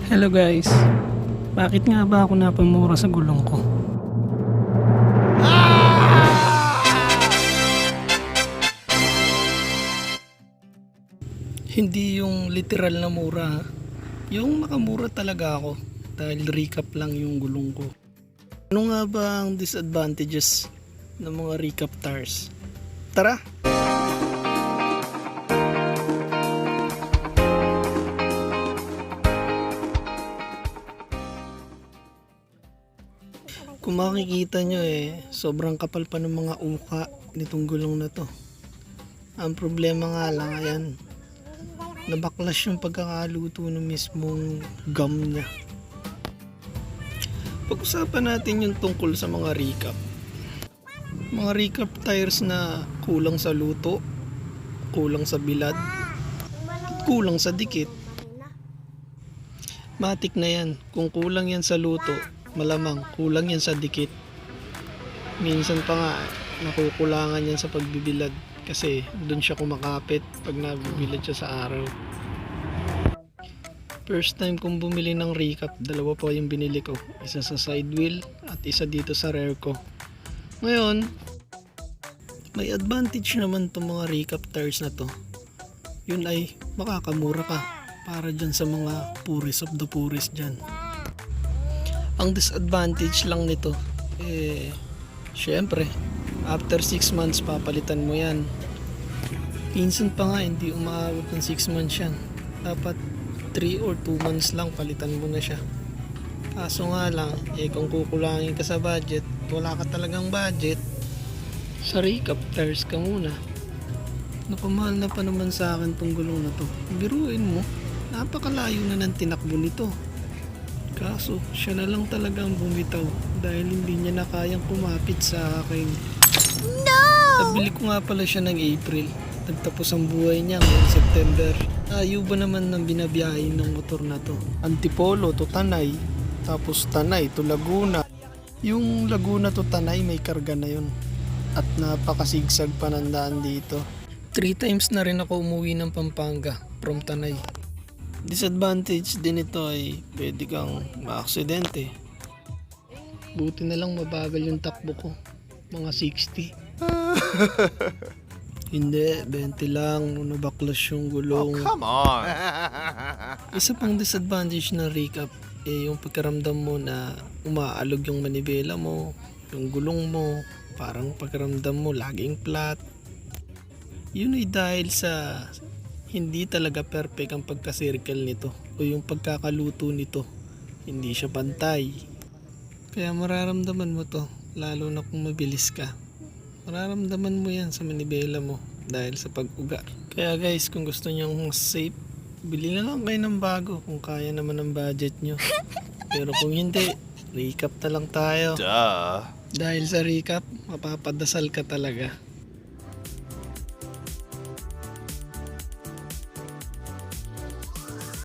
Hello guys, bakit nga ba ako napamura sa gulong ko? Hindi yung literal na mura ha? Yung makamura talaga ako dahil recap lang yung gulong ko. Ano nga ba ang disadvantages ng mga recap tires? Tara! Kung makikita nyo sobrang kapal pa ng mga uka nitong gulong na to. Ang problema nga lang, ayan, nabaklas yung pagkakaluto ng mismong gum niya. Pag-usapan natin yung tungkol sa mga recap. Mga recap tires na kulang sa luto, kulang sa bilad, kulang sa dikit. Matik na yan. Kung kulang yan sa luto, malamang kulang yan sa dikit. Minsan pa nga nakukulangan yan sa pagbibilad kasi doon siya kumakapit pag nabibilad siya sa araw. First time kong bumili ng recap, dalawa pa yung binili ko, isa sa side wheel at isa dito sa rear ko. Ngayon may advantage naman itong mga recap tires na to. Yun ay makakamura ka para dyan sa mga puris of the puris dyan. Ang disadvantage lang nito syempre after 6 months papalitan mo yan. Minsan pa nga hindi umaabot ng 6 months yan, dapat 3 or 2 months lang palitan mo na siya. Kaso nga lang kung kukulangin ka sa budget, wala ka talagang budget, sa recap tires ka muna. Napamahal na pa naman sa akin tong gulong na to. Biruin mo, napakalayo na ng tinakbo nito. Kaso siya na lang talagang bumitaw dahil hindi niya na kayang kumapit sa akin. No! Nabili ko nga pala siya ng April. Nagtapos ang buhay niya ngayong September. Ayaw ba naman ng binabiyahe ng motor na to? Antipolo to Tanay, tapos Tanay to Laguna. Yung Laguna to Tanay may karga na yun. At napakasigsag pa ng daan dito. 3 times na rin ako umuwi ng Pampanga from Tanay. Disadvantage din ito ay pwede kang maaksidente. Buti na lang mabagal yung takbo ko, mga 60. Hindi, 20 lang nung nabaklas yung gulong. Oh, come on! Isa pang disadvantage ng recap yung pagkaramdam mo na umaalog yung manibela mo, yung gulong mo, parang pagkaramdam mo laging flat. Yun ay dahil sa hindi talaga perfect ang pagka-circle nito o yung pagkakaluto nito. Hindi siya pantay. Kaya mararamdaman mo to, lalo na kung mabilis ka. Mararamdaman mo yan sa manibela mo dahil sa pag-uga. Kaya guys, kung gusto nyo safe, bili na lang kayo ng bago kung kaya naman ang budget nyo. Pero kung hindi, recap na lang tayo. Duh! Dahil sa recap, mapapadasal ka talaga.